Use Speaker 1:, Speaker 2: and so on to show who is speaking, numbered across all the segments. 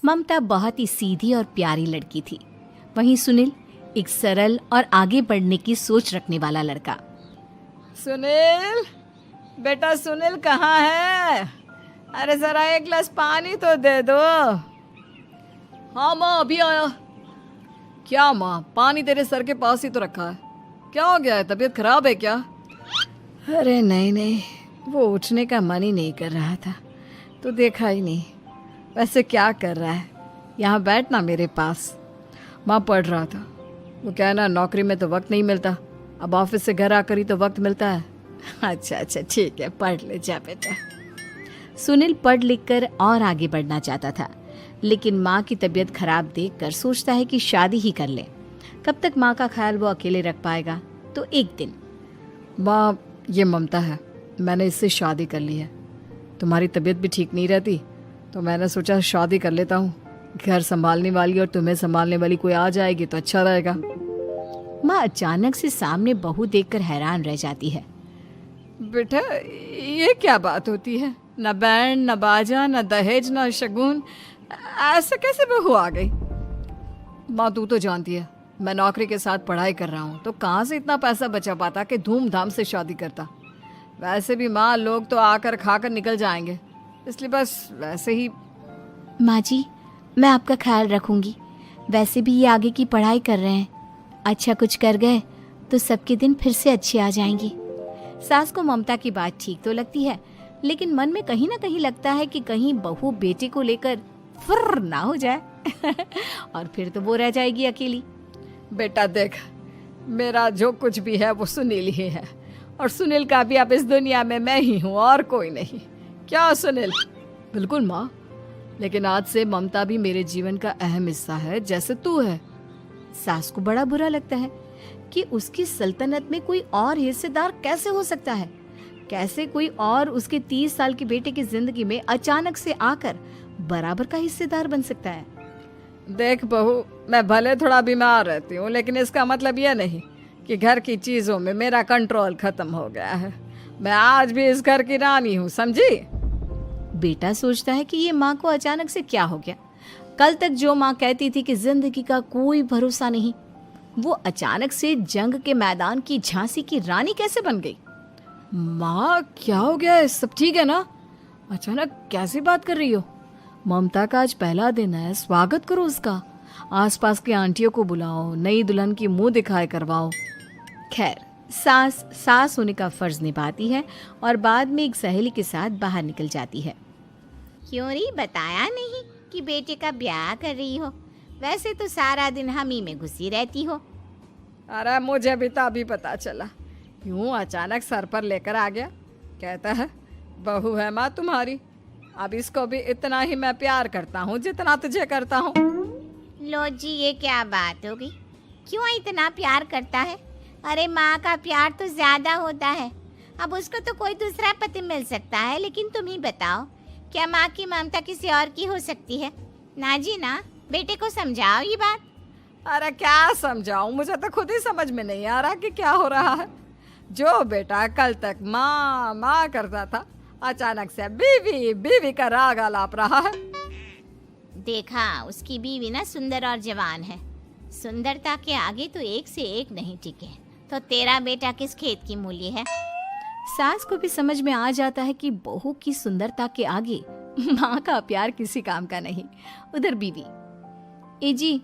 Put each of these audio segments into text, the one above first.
Speaker 1: ममता बहुत ही सीधी और प्यारी लड़की थी। वहीं सुनील एक सरल और आगे बढ़ने की सोच रखने वाला लड़का।
Speaker 2: सुनील, बेटा सुनील कहाँ है? अरे जरा एक गिलास पानी तो दे दो। हाँ माँ, अभी आया। क्या माँ, पानी तेरे सर के पास ही तो रखा है। क्या हो गया है, तबीयत खराब है क्या? अरे नहीं नहीं, वो उठने का मन ही नहीं कर रहा था तो देखा ही नहीं। वैसे क्या कर रहा है? यहाँ बैठ ना मेरे पास। माँ पढ़ रहा था। वो क्या है ना, नौकरी में तो वक्त नहीं मिलता, अब ऑफिस से घर आकर ही तो वक्त मिलता है। अच्छा अच्छा ठीक है, पढ़ ले जा बेटा।
Speaker 1: सुनील पढ़ लिख कर और आगे बढ़ना चाहता था, लेकिन माँ की तबीयत खराब देखकर सोचता है कि शादी ही कर ले। कब तक माँ का ख्याल वो अकेले रख पाएगा। तो एक दिन,
Speaker 2: माँ ये ममता है, मैंने इससे शादी कर ली है। तुम्हारी तबीयत भी ठीक नहीं रहती तो मैंने सोचा शादी कर लेता हूँ। घर संभालने वाली और तुम्हें संभालने वाली कोई आ जाएगी तो अच्छा रहेगा।
Speaker 1: माँ अचानक से सामने बहू देखकर हैरान रह जाती है।
Speaker 2: बेटा ये क्या बात होती है? न बैंड, न बाजा, न दहेज, न शगुन, ऐसे कैसे बहू आ गई? माँ तू तो जानती है मैं नौकरी के साथ पढ़ाई कर रहा हूँ, तो कहाँ से इतना पैसा बचा पाता कि धूमधाम से शादी करता। वैसे भी माँ, लोग तो आकर खाकर निकल जाएंगे, इसलिए बस वैसे ही।
Speaker 1: माँ जी, मैं आपका ख्याल रखूंगी। वैसे भी ये आगे की पढ़ाई कर रहे हैं, अच्छा कुछ कर गए तो सबके दिन फिर से अच्छे आ जाएंगे। सास को ममता की बात ठीक तो लगती है, लेकिन मन में कहीं ना कहीं लगता है कि कहीं बहू बेटे को लेकर फुर्र ना हो जाए और फिर तो वो रह जाएगी अकेली।
Speaker 2: बेटा देख, मेरा जो कुछ भी है वो सुनील ही है, और सुनील का भी अब इस दुनिया में मैं ही हूँ और कोई नहीं। क्या सुनील? बिल्कुल माँ, लेकिन आज से ममता भी मेरे जीवन का अहम हिस्सा है, जैसे तू है।
Speaker 1: सास को बड़ा बुरा लगता है कि उसकी सल्तनत में कोई और हिस्सेदार कैसे हो सकता है। कैसे कोई और उसके 30 साल के बेटे की जिंदगी में अचानक से आकर बराबर का हिस्सेदार बन सकता है।
Speaker 2: देख बहू, मैं भले थोड़ा बीमार रहती हूँ, लेकिन इसका मतलब यह नहीं कि घर की चीजों में मेरा कंट्रोल खत्म हो गया है। मैं आज भी इस घर की रानी हूँ, समझी?
Speaker 1: बेटा सोचता है कि ये माँ को अचानक से क्या हो गया। कल तक जो माँ कहती थी कि जिंदगी का कोई भरोसा नहीं, वो अचानक से जंग के मैदान की झांसी की रानी कैसे बन गई?
Speaker 2: माँ क्या हो गया है? सब ठीक है ना? अचानक कैसी बात कर रही हो? ममता का आज पहला दिन है, स्वागत करो उसका। आसपास की आंटियों को बुलाओ, नई दुल्हन की मुंह दिखाए करवाओ।
Speaker 1: खैर, सास होने का फर्ज निभाती है और बाद में एक सहेली के साथ बाहर निकल जाती है।
Speaker 3: क्यों री बताया नहीं कि बेटे का ब्याह कर रही हो? वैसे तो सारा दिन हम ही में घुसी रहती हो।
Speaker 2: अरे मुझे भी तो अभी पता चला, यूं अचानक सर पर लेकर आ गया। कहता है बहू है माँ तुम्हारी, अब इसको भी इतना ही मैं प्यार करता हूँ जितना तुझे करता हूँ।
Speaker 3: लो जी, ये क्या बात होगी? क्यों इतना प्यार करता है? अरे माँ का प्यार तो ज्यादा होता है। अब उसको तो कोई दूसरा पति मिल सकता है, लेकिन तुम ही बताओ, क्या माँ की ममता किसी और की हो सकती है? ना जी ना, बेटे को समझाओ ये बात।
Speaker 2: अरे क्या समझाऊं, मुझे तो खुद ही समझ में नहीं आ रहा कि क्या हो रहा है। जो बेटा कल तक माँ माँ करता था, अचानक से बीवी बीवी का राग आलाप रहा है।
Speaker 3: देखा, उसकी बीवी ना सुंदर और जवान है। सुंदरता के आगे तो एक से एक नहीं टिके, तो तेरा बेटा किस खेत की मूली है?
Speaker 1: सास को भी समझ में आ जाता है कि बहू की सुंदरता के आगे माँ का प्यार किसी काम का नहीं। उधर बीवी, ए जी,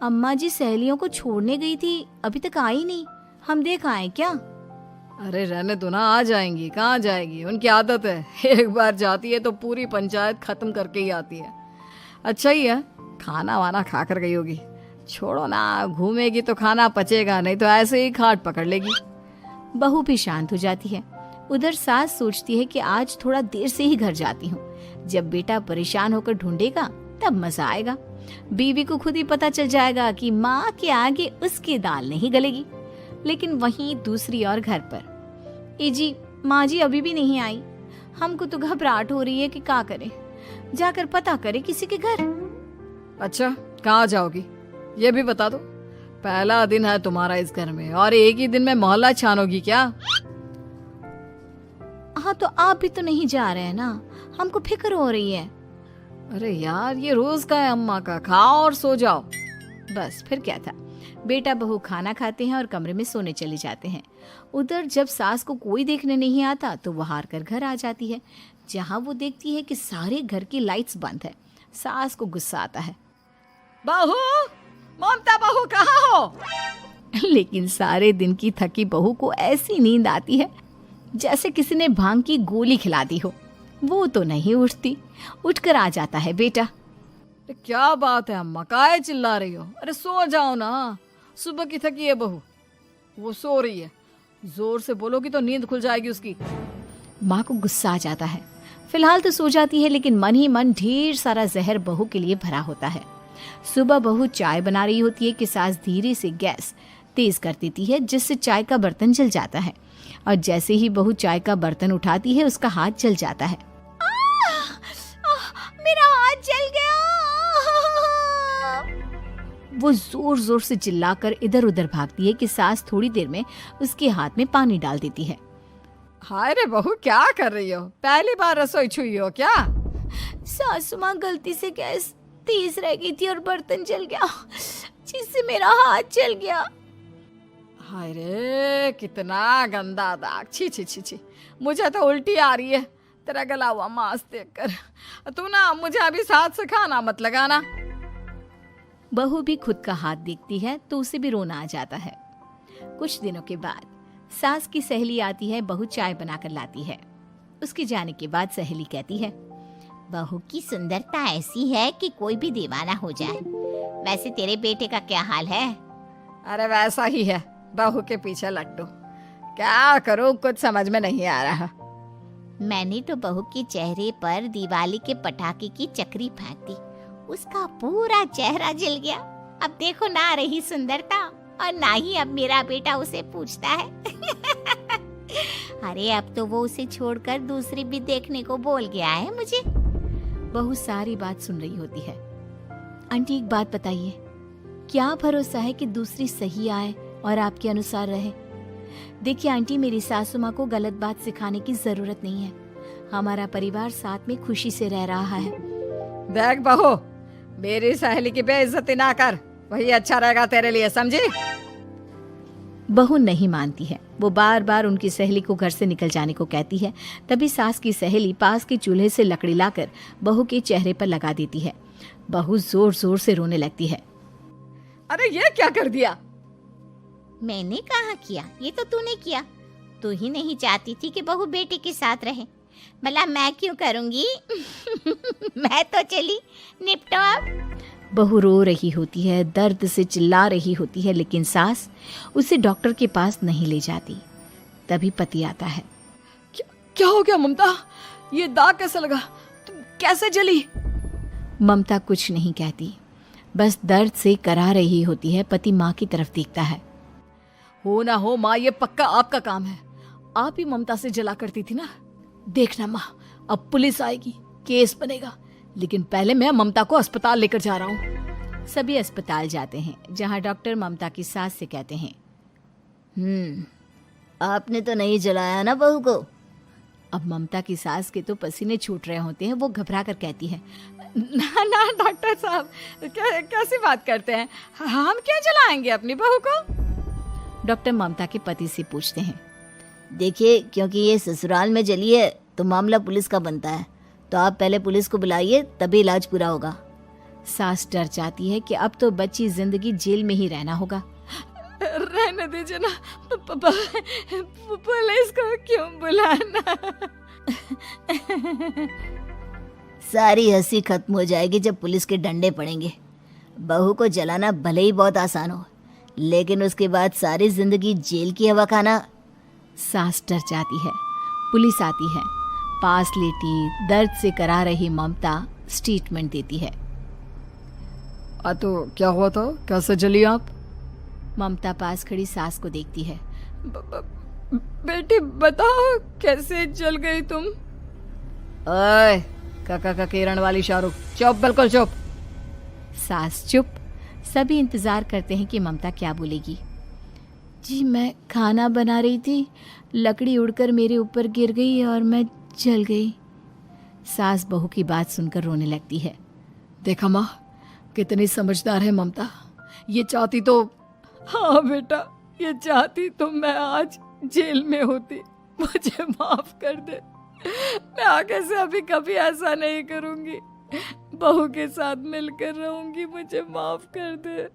Speaker 1: अम्मा जी सहेलियों को छोड़ने गई थी, अभी तक आई नहीं, हम देख आए क्या?
Speaker 2: अरे रहने दो ना, आ जाएंगी। कहाँ जाएगी, उनकी आदत है, एक बार जाती है तो पूरी पंचायत खत्म करके ही आती है। अच्छा ही है, खाना वाना खा कर गई होगी। छोड़ो ना, घूमेगी तो खाना पचेगा, नहीं तो ऐसे ही खाट पकड़ लेगी।
Speaker 1: बहू भी शांत हो जाती है। उधर सास सोचती है कि आज थोड़ा देर से ही घर जाती हूँ, जब बेटा परेशान होकर ढूंढेगा तब मजा आएगा। बीवी को खुद ही पता चल जाएगा कि माँ के आगे उसकी दाल नहीं गलेगी। लेकिन वहीं दूसरी ओर घर पर, ए जी, माँ जी अभी भी नहीं आई, हमको तो घबराहट हो रही है कि क्या करें, जाकर पता करें किसी के घर।
Speaker 2: अच्छा, कहाँ जाओगी ये भी बता दो। पहला दिन है तुम्हारा इस घर में और एक ही दिन में मोहल्ला छानोगी क्या?
Speaker 1: हाँ, तो आप भी तो नहीं जा रहे हैं ना, हमको फिक्र हो रही है।
Speaker 2: अरे यार, ये रोज का है अम्मा का, खाओ और सो जाओ।
Speaker 1: बस फिर क्या था। बेटा बहू खाना खाते हैं और कमरे में सोने चले जाते हैं। उधर जब सास को कोई देखने नहीं आता तो वो हार कर घर आ जाती है, जहाँ वो देखती है कि सारे घर की लाइट्स बंद है। सास को गुस्सा आता है।
Speaker 2: बहू, ममता बहू कहाँ हो?
Speaker 1: लेकिन सारे दिन की थकी बहू को ऐसी नींद आती है जैसे किसी ने भांग की गोली खिला दी हो। वो तो नहीं उठती। उठकर आ जाता है बेटा।
Speaker 2: अरे क्या बात है अम्मा, काहे चिल्ला रही हो? अरे सो जाओ ना, सुबह की थकी है बहू, वो सो रही है। जोर से बोलोगी तो नींद खुल जाएगी उसकी।
Speaker 1: माँ को गुस्सा आ जाता है। फिलहाल तो सो जाती है, लेकिन मन ही मन ढेर सारा जहर बहू के लिए भरा होता है। सुबह बहू चाय बना रही होती है कि सास धीरे से गैस तेज कर देती है, जिससे चाय का बर्तन जल जाता है। और जैसे ही बहू चाय का बर्तन उठाती है, उसका हाथ जल जाता है।
Speaker 3: मेरा हाथ जल गया।
Speaker 1: वो जोर जोर से चिल्लाकर इधर उधर भागती है कि सास थोड़ी देर में उसके हाथ में पानी डाल देती है।
Speaker 2: हाय रे बहू, क्या कर रही हो? पहली बार रसोई छुई हो क्या?
Speaker 1: सासू माँ, गलती से गैस तेज रह गई थी और बर्तन जल गया, जिससे मेरा हाथ जल गया।
Speaker 2: हाय रे, कितना गंदा दाग। छी छी छी छी, मुझे तो उल्टी आ रही है तेरा गला हुआ मांस देखकर। तू ना मुझे अभी साथ से खाना मत लगाना।
Speaker 1: बहू भी खुद का हाथ देखती है तो उसे भी रोना आ जाता है। कुछ दिनों के बाद सास की सहेली आती है। बहू चाय बनाकर लाती है। उसके जाने के बाद सहेली कहती है,
Speaker 3: बहू की सुंदरता ऐसी है कि कोई भी दीवाना हो जाए। वैसे तेरे बेटे का क्या हाल है?
Speaker 2: अरे वैसा ही है, बहू के पीछे लट्टू। क्या करूं, कुछ समझ में नहीं आ रहा।
Speaker 3: मैंने तो बहू के चेहरे पर दिवाली के पटाखे की चक्री फेंक दी, उसका पूरा चेहरा जल गया। अब देखो ना रही सुंदरता, और ना ही अब मेरा बेटा उसे पूछता है। अरे अब तो वो उसे छोड़कर दूसरी भी देखने को बोल गया है मुझे।
Speaker 1: बहू सारी बात सुन रही होती है। आंटी, एक बात बताइए, क्या भरोसा है कि दूसरी सही आए और आपके अनुसार रहे? देखिए आंटी, मेरी सासू माँ को गलत बात सिखाने की जरूरत नहीं है। हमारा परिवार साथ में खुशी से रह रहा है।
Speaker 2: देख बहू, मेरी सहेली की बेइज्जती ना कर, वही अच्छा रहेगा तेरे लिए, समझी?
Speaker 1: बहू नहीं मानती है। वो बार बार उनकी सहेली को घर से निकल जाने को कहती है। तभी सास की सहेली पास के चूल्हे से लकड़ी लाकर बहू के चेहरे पर लगा देती है। बहू जोर जोर से रोने लगती है।
Speaker 2: अरे ये क्या कर दिया?
Speaker 3: मैंने कहाँ किया, ये तो तूने किया। तू ही नहीं चाहती थी कि बहू बेटे के साथ रहे, भला मैं क्यों करूंगी? मैं तो चली, निपटो अब।
Speaker 1: बहू रो रही होती है, दर्द से चिल्ला रही होती है, लेकिन सास उसे डॉक्टर के पास नहीं ले जाती। तभी पति आता है।
Speaker 2: क्या हो गया ममता? ये दाग कैसे लगा? तुम कैसे जली?
Speaker 1: ममता कुछ नहीं कहती, बस दर्द से करा रही होती है। पति माँ की तरफ देखता है।
Speaker 2: हो ना हो माँ, ये पक्का आपका काम है। आप ही ममता से जला करती थी ना। देखना माँ, अब पुलिस आएगी, केस बनेगा, लेकिन पहले मैं ममता को अस्पताल लेकर जा रहा हूँ।
Speaker 1: सभी अस्पताल जाते हैं, जहाँ डॉक्टर ममता की सास से कहते हैं,
Speaker 3: आपने तो नहीं जलाया ना बहू को?
Speaker 1: अब ममता की सास के तो पसीने छूट रहे होते हैं। वो घबरा कर कहती है,
Speaker 2: ना ना डॉक्टर साहब, कैसी बात करते हैं? हम क्या जलाएंगे अपनी बहू को?
Speaker 1: डॉक्टर ममता के पति से पूछते हैं।
Speaker 3: देखिए, क्योंकि ये ससुराल में जली है तो मामला पुलिस का बनता है, तो आप पहले पुलिस को बुलाइए, तभी इलाज पूरा होगा।
Speaker 1: सास डर जाती है कि अब तो बच्ची जिंदगी जेल में ही रहना होगा।
Speaker 2: रहने दीजिए ना, पुलिस को क्यों बुलाना?
Speaker 3: सारी हंसी खत्म हो जाएगी जब पुलिस के डंडे पड़ेंगे। बहू को जलाना भले ही बहुत आसान हो, लेकिन उसके बाद सारी जिंदगी जेल की हवा खाना।
Speaker 1: सास डर जाती है। पुलिस आती है। पास लेटी दर्द से करा रही ममता स्टेटमेंट देती है।
Speaker 2: तो क्या हुआ था? कैसे जली आप?
Speaker 1: ममता पास खड़ी सास को देखती है।
Speaker 2: बेटी बताओ, कैसे जल गई तुम? ओए, काका का किरण वाली शाहरुख, चुप, बिल्कुल चुप।
Speaker 1: सास चुप। सभी इंतजार करते हैं कि ममता क्या बोलेगी। जी, मैं खाना बना रही थी, लकड़ी उड़कर मेरे ऊपर गिर गई और मैं जल गई। सास बहू की बात सुनकर रोने लगती है।
Speaker 2: देखा माँ, कितनी समझदार है ममता। ये चाहती तो, हाँ बेटा, ये चाहती तो मैं आज जेल में होती। मुझे माफ कर दे, मैं आगे से अभी कभी ऐसा नहीं करूंगी। बहू के साथ मिलकर रहूंगी, मुझे माफ कर दे।